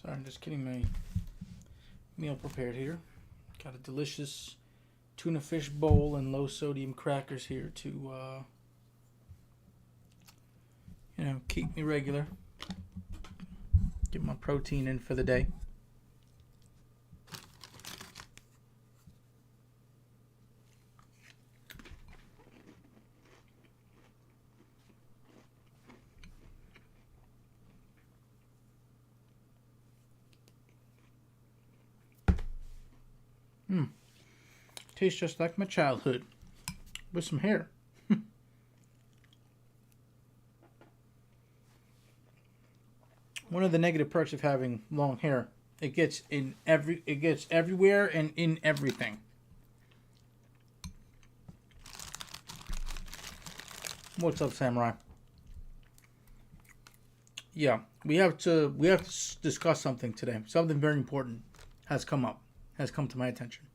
Sorry, I'm just getting my meal prepared here. Got a delicious tuna fish bowl and low sodium crackers here to, keep me regular. Get my protein in for the day. Tastes just like my childhood with some hair. One of the negative perks of having long hair, it gets everywhere and in everything. What's up, Samurai? Yeah, we have to discuss something today. Something very important has come to my attention.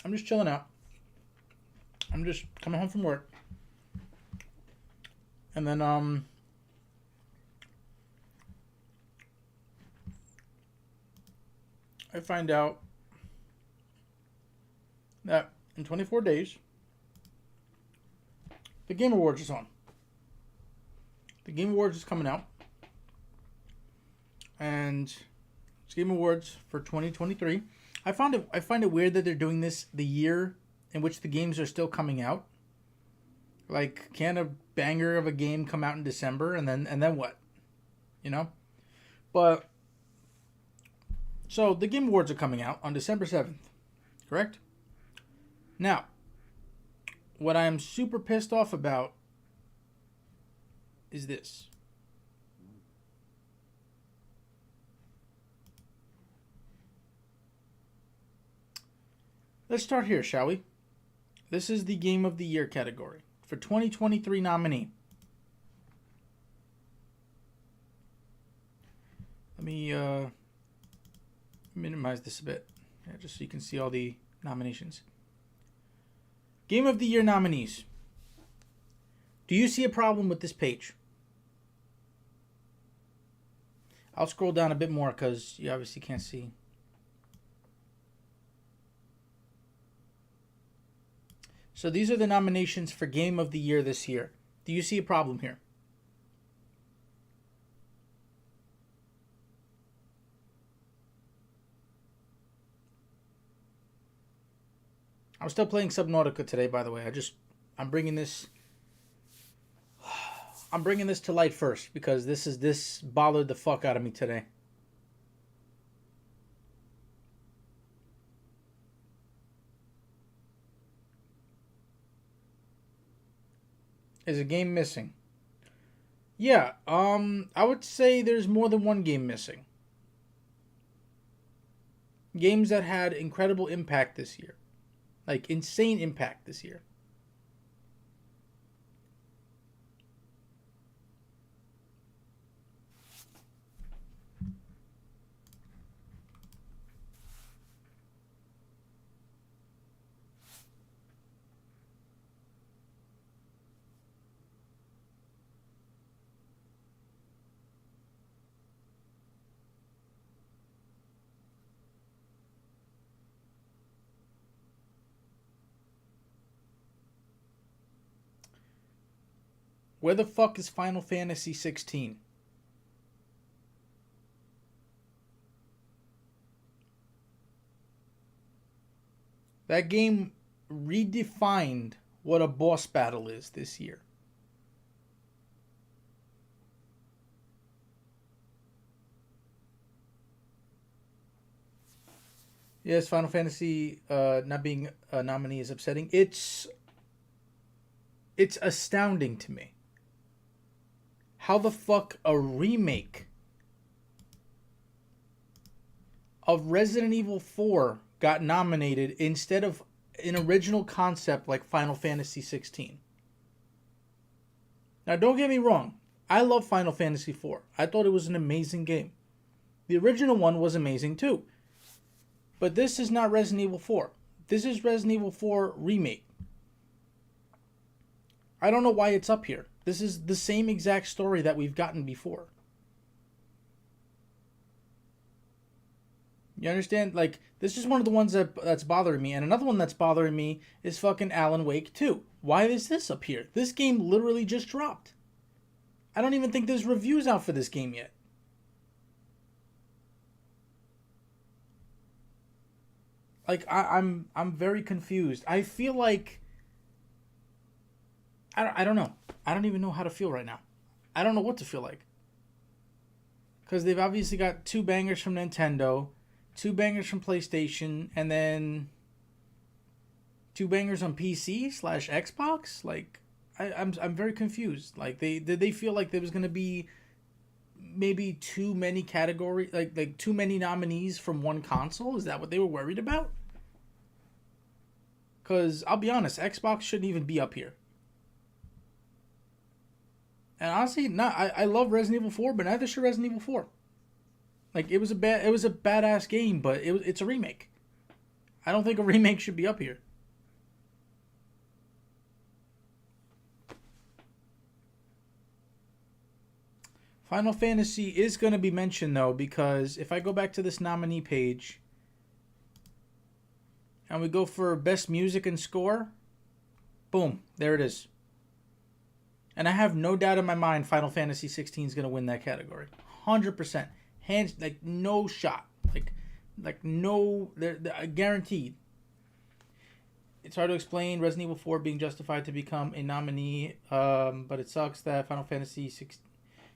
I'm just chilling out. I'm just coming home from work. And then, I find out that in 24 days, the Game Awards is on. The Game Awards is coming out. And it's Game Awards for 2023. I find it weird that they're doing this the year in which the games are still coming out. Like, can a banger of a game come out in December and then what? You know? But so the Game Awards are coming out on December 7th, correct? Now, what I'm super pissed off about is this. Let's start here, shall we? This is the Game of the Year category for 2023 nominee. Let me minimize this a bit, just so you can see all the nominations. Game of the Year nominees. Do you see a problem with this page? I'll scroll down a bit more because you obviously can't see. So these are the nominations for Game of the Year this year. Do you see a problem here? I'm still playing Subnautica today, by the way. I'm bringing this to light first because this bothered the fuck out of me today. Is a game missing? Yeah, I would say there's more than one game missing. Games that had incredible impact this year. Like, insane impact this year. Where the fuck is Final Fantasy 16? That game redefined what a boss battle is this year. Yes, Final Fantasy not being a nominee is upsetting. It's astounding to me. How the fuck a remake of Resident Evil 4 got nominated instead of an original concept like Final Fantasy 16. Now, don't get me wrong. I love Final Fantasy 4. I thought it was an amazing game. The original one was amazing too. But this is not Resident Evil 4. This is Resident Evil 4 Remake. I don't know why it's up here. This is the same exact story that we've gotten before. You understand? Like, this is one of the ones that's bothering me. And another one that's bothering me is fucking Alan Wake 2. Why is this up here? This game literally just dropped. I don't even think there's reviews out for this game yet. Like, I'm very confused. I feel like I don't know. I don't even know how to feel right now. I don't know what to feel like. Because they've obviously got 2 bangers from Nintendo, 2 bangers from PlayStation, and then 2 bangers on PC/Xbox. Like, I'm very confused. Like, did they feel like there was gonna be maybe too many category, like too many nominees from one console? Is that what they were worried about? Because I'll be honest, Xbox shouldn't even be up here. And honestly, not I love Resident Evil 4, but neither should Resident Evil 4. Like, it was a badass game, but it's a remake. I don't think a remake should be up here. Final Fantasy is going to be mentioned though, because if I go back to this nominee page and we go for best music and score, boom, there it is. And I have no doubt in my mind Final Fantasy 16 is going to win that category. 100%. Hands, like, no shot. Like no, they're guaranteed. It's hard to explain Resident Evil 4 being justified to become a nominee, but it sucks that Final Fantasy 16...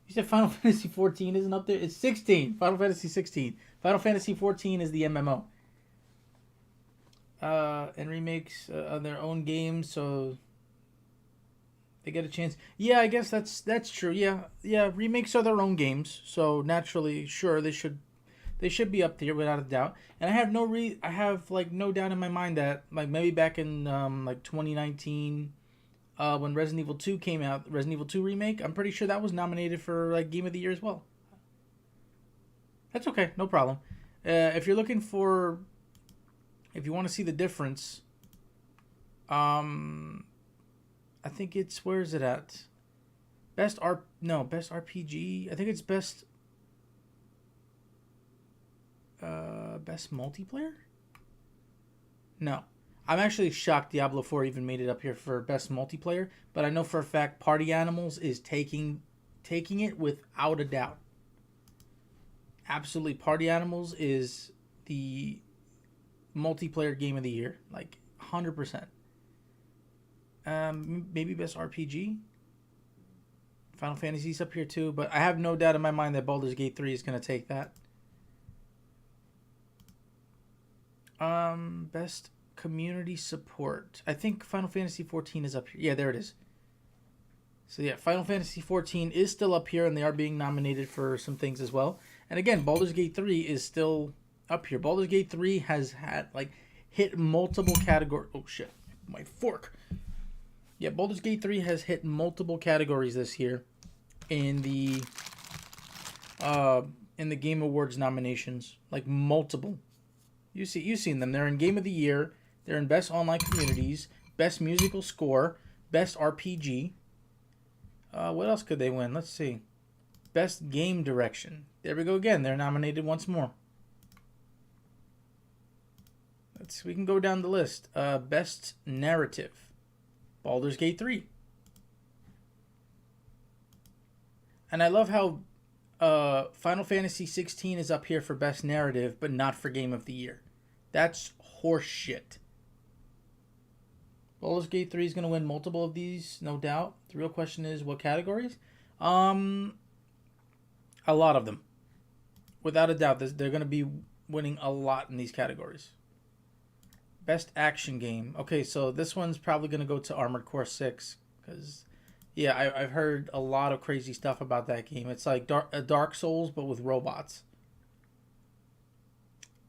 You said Final Fantasy 14 isn't up there? It's 16. Final Fantasy 16. Final Fantasy 14 is the MMO. And remakes of their own games, so they get a chance. Yeah, I guess that's true. Yeah. Remakes are their own games, so naturally, sure, they should be up there without a doubt. And I have no doubt in my mind that, like, maybe back in 2019, when Resident Evil 2 came out, Resident Evil 2 remake, I'm pretty sure that was nominated for, like, Game of the Year as well. That's okay, no problem. If you're looking for, if you want to see the difference, I think it's, where is it at? Best RPG. I think it's best multiplayer? No. I'm actually shocked Diablo 4 even made it up here for best multiplayer, but I know for a fact Party Animals is taking it without a doubt. Absolutely, Party Animals is the multiplayer game of the year, like 100%. Maybe best RPG. Final Fantasy's up here too, but I have no doubt in my mind that Baldur's Gate 3 is going to take that. Best community support. I think Final Fantasy 14 is up here. Yeah, there it is. So yeah, Final Fantasy 14 is still up here, and they are being nominated for some things as well. And again, Baldur's Gate 3 is still up here. Baldur's Gate 3 has had, like, hit multiple categories. Oh shit, my fork. Yeah, Baldur's Gate 3 has hit multiple categories this year in the Game Awards nominations. Like, multiple. You've seen them. They're in Game of the Year. They're in Best Online Communities, Best Musical Score, Best RPG. What else could they win? Let's see. Best Game Direction. There we go again. They're nominated once more. We can go down the list. Best Narrative. Baldur's Gate 3. And I love how Final Fantasy 16 is up here for Best Narrative, but not for Game of the Year. That's horseshit. Baldur's Gate 3 is going to win multiple of these, no doubt. The real question is, what categories? A lot of them. Without a doubt, they're going to be winning a lot in these categories. Best Action Game. Okay, so this one's probably going to go to Armored Core 6. Because, yeah, I've heard a lot of crazy stuff about that game. It's like Dark Souls, but with robots.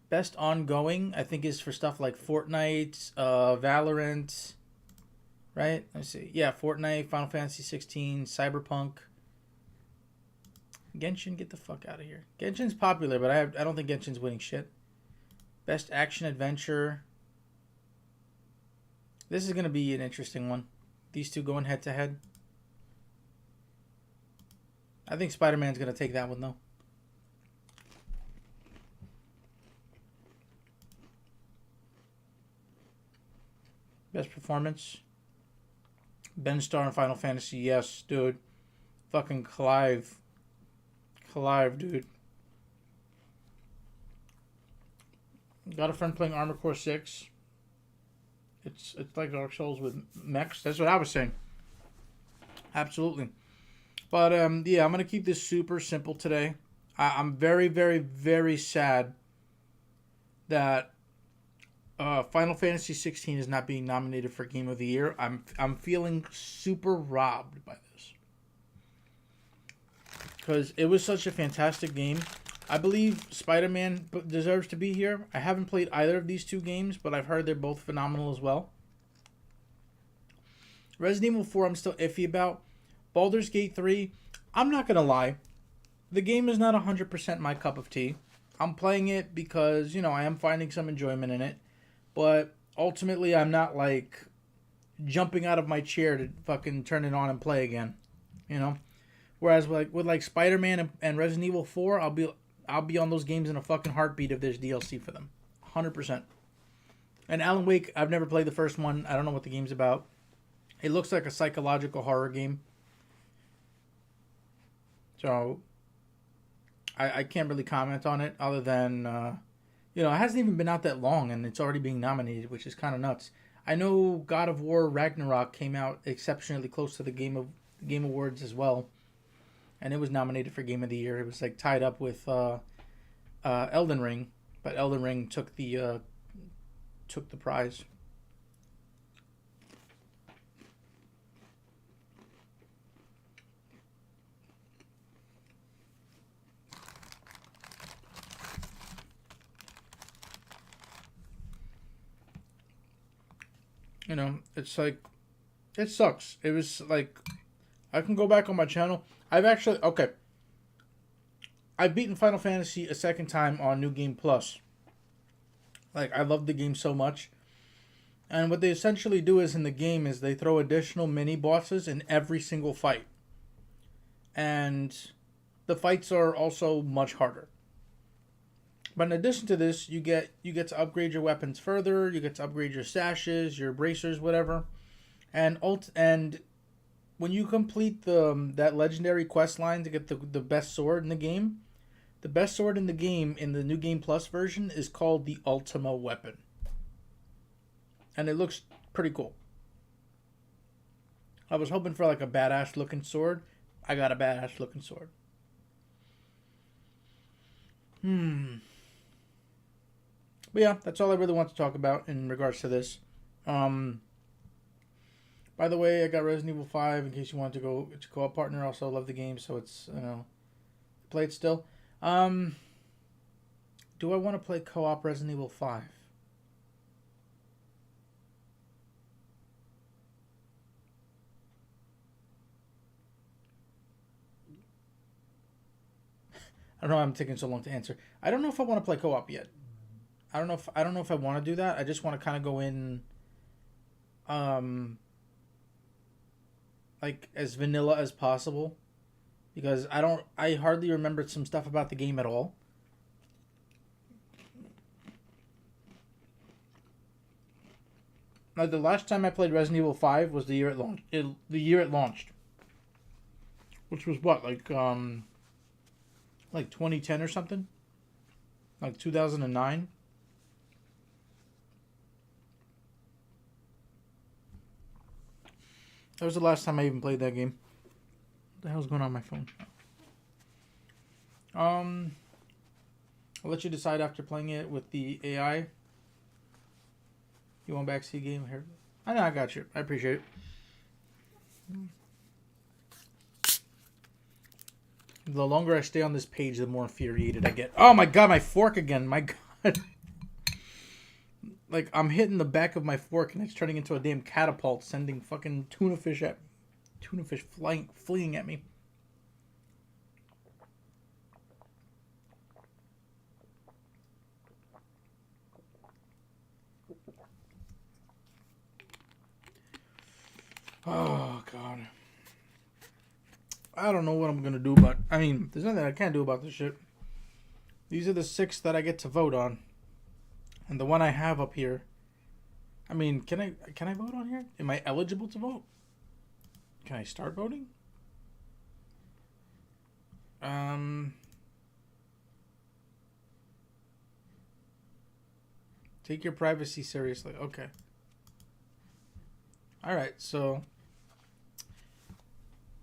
Best Ongoing, I think, is for stuff like Fortnite, Valorant, right? Let's see. Yeah, Fortnite, Final Fantasy 16, Cyberpunk. Genshin, get the fuck out of here. Genshin's popular, but I don't think Genshin's winning shit. Best Action Adventure. This is going to be an interesting one. These two going head to head. I think Spider-Man's going to take that one, though. Best performance. Ben Starr in Final Fantasy. Yes, dude. Fucking Clive. Clive, dude. Got a friend playing Armored Core 6. It's like Dark Souls with mechs. That's what I was saying. Absolutely. But yeah, I'm gonna keep this super simple today. I'm very, very, very sad that Final Fantasy 16 is not being nominated for Game of the Year. I'm feeling super robbed by this because it was such a fantastic game. I believe Spider-Man deserves to be here. I haven't played either of these two games, but I've heard they're both phenomenal as well. Resident Evil 4, I'm still iffy about. Baldur's Gate 3, I'm not going to lie. The game is not 100% my cup of tea. I'm playing it because, you know, I am finding some enjoyment in it. But ultimately, I'm not, like, jumping out of my chair to fucking turn it on and play again. You know? Whereas, with Spider-Man and Resident Evil 4, I'll be on those games in a fucking heartbeat if there's DLC for them. 100%. And Alan Wake, I've never played the first one. I don't know what the game's about. It looks like a psychological horror game. So, I can't really comment on it other than, you know, it hasn't even been out that long and it's already being nominated, which is kind of nuts. I know God of War Ragnarok came out exceptionally close to the Game Awards as well. And it was nominated for Game of the Year. It was like tied up with Elden Ring, but Elden Ring took the prize. You know, it's like, it sucks. It was like, I can go back on my channel. I've beaten Final Fantasy a second time on New Game Plus. Like, I love the game so much. And what they essentially do is in the game is they throw additional mini bosses in every single fight. And the fights are also much harder. But in addition to this, you get to upgrade your weapons further. You get to upgrade your sashes, your bracers, whatever. And when you complete that legendary quest line to get the best sword in the game, the best sword in the game in the New Game Plus version is called the Ultima Weapon. And it looks pretty cool. I was hoping for like a badass looking sword. I got a badass looking sword. But yeah, that's all I really want to talk about in regards to this. By the way, I got Resident Evil 5 in case you want to go. It's a co-op partner. Also love the game, so it's, you know, play it still. Do I want to play co-op Resident Evil 5? I don't know why I'm taking so long to answer. I don't know if I want to play co-op yet. I don't know if I want to do that. I just want to kind of go in like as vanilla as possible because I hardly remembered some stuff about the game at all. Now, the last time I played Resident Evil 5 was the year it launched. The year it launched, which was what, like 2010 or something, like 2009. That was the last time I even played that game. What the hell's going on my phone? I'll let you decide after playing it with the AI. You want backseat game here? I know, I got you. I appreciate it. The longer I stay on this page, the more infuriated I get. Oh my god, my fork again. My god. Like, I'm hitting the back of my fork and it's turning into a damn catapult, sending fucking tuna fish fleeing at me. Oh, God. I don't know what I'm gonna do, but I mean, there's nothing I can't do about this shit. These are the 6 that I get to vote on, and the one I have up here. I mean, can I vote on here? Am I eligible to vote? Can I start voting? Take your privacy seriously. Okay. All right. So,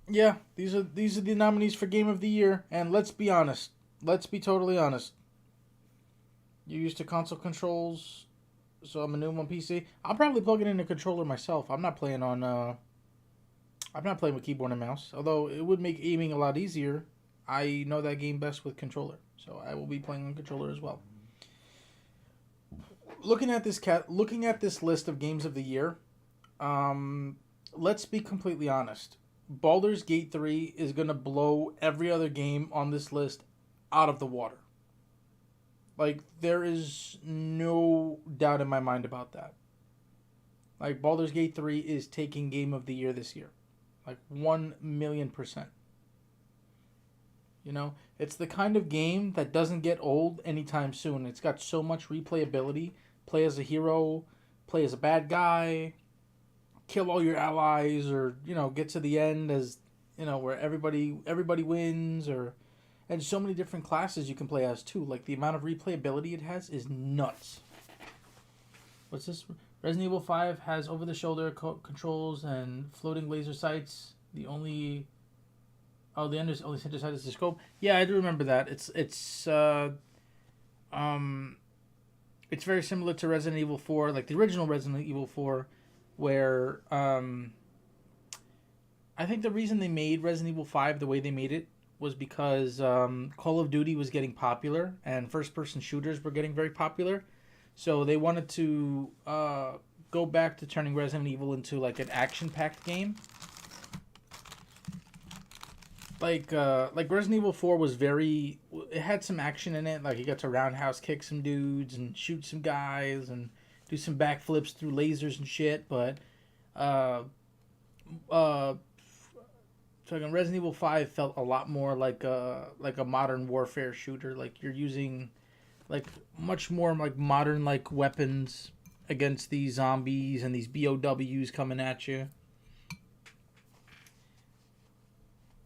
yeah, these are the nominees for Game of the Year, and let's be honest. Let's be totally honest. You used to console controls, so I'm a new on PC. I'll probably plug it in a controller myself. I'm not playing on. I'm not playing with keyboard and mouse. Although it would make aiming a lot easier. I know that game best with controller, so I will be playing on controller as well. Looking at this list of games of the year, let's be completely honest. Baldur's Gate 3 is gonna blow every other game on this list out of the water. Like, there is no doubt in my mind about that. Like, Baldur's Gate 3 is taking Game of the Year this year. Like, 1,000,000%. You know, it's the kind of game that doesn't get old anytime soon. It's got so much replayability. Play as a hero, play as a bad guy, kill all your allies, or, you know, get to the end as, you know, where everybody wins, or... And so many different classes you can play as, too. Like, the amount of replayability it has is nuts. What's this? Resident Evil 5 has over-the-shoulder controls and floating laser sights. The only center side is the scope. Yeah, I do remember that. It's very similar to Resident Evil 4, like the original Resident Evil 4, where I think the reason they made Resident Evil 5 the way they made it was because Call of Duty was getting popular and first-person shooters were getting very popular. So they wanted to go back to turning Resident Evil into like an action-packed game. Like Resident Evil 4 was it had some action in it. Like, you got to roundhouse kick some dudes and shoot some guys and do some backflips through lasers and shit. But fucking Resident Evil 5 felt a lot more like a modern warfare shooter. Like, you're using like much more like modern like weapons against these zombies and these BOWs coming at you.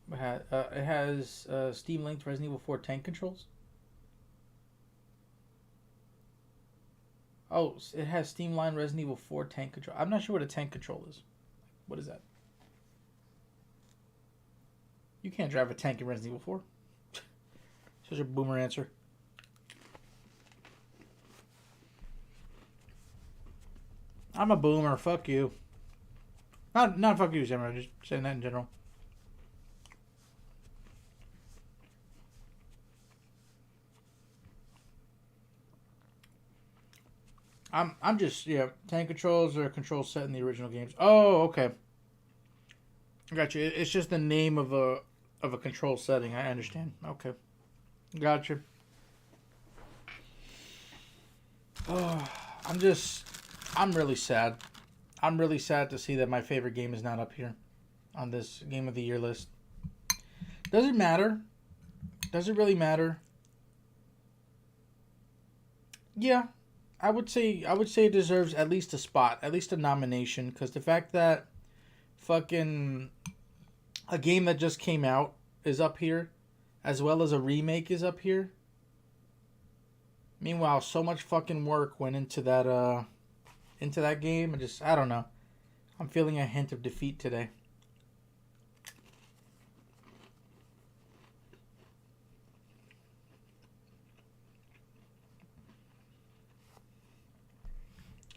It has Steam linked Resident Evil 4 tank controls. Oh, it has Steam line Resident Evil 4 tank control. I'm not sure what a tank control is. What is that? You can't drive a tank in Resident Evil 4. Such a boomer answer. I'm a boomer. Fuck you. Not fuck you, Samurai. Just saying that in general. I'm just, yeah, tank controls are controls set in the original games. Oh, okay. Gotcha. It's just the name of a control setting. I understand. Okay. Gotcha. Oh, I'm really sad. I'm really sad to see that my favorite game is not up here on this Game of the Year list. Does it matter? Does it really matter? Yeah. I would say it deserves at least a spot, at least a nomination, because the fact that fucking a game that just came out is up here, as well as a remake is up here. Meanwhile, so much fucking work went into that game, and I don't know. I'm feeling a hint of defeat today.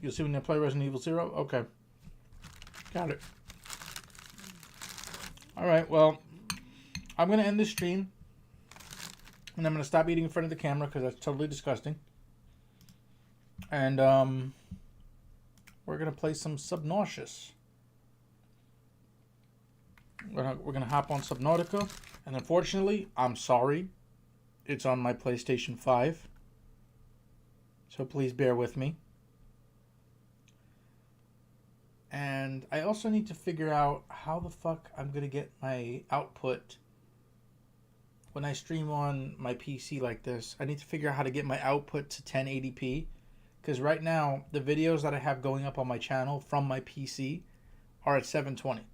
You assuming to play Resident Evil 0? Okay. Got it. Alright, well, I'm going to end this stream. And I'm going to stop eating in front of the camera because that's totally disgusting. And we're going to play some Subnautica. We're going to hop on Subnautica. And unfortunately, I'm sorry, it's on my PlayStation 5. So please bear with me. And I also need to figure out how the fuck I'm going to get my output when I stream on my PC like this. I need to figure out how to get my output to 1080p. Because right now, the videos that I have going up on my channel from my PC are at 720.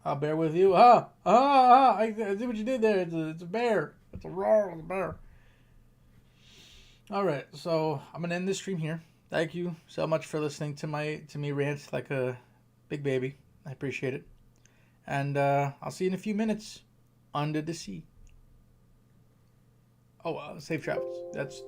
I'll bear with you. I see what you did there. It's a bear. It's a roar of a bear. All right, so I'm gonna end this stream here. Thank you so much for listening to me rant like a big baby. I appreciate it, and I'll see you in a few minutes under the sea. Oh, safe travels. That's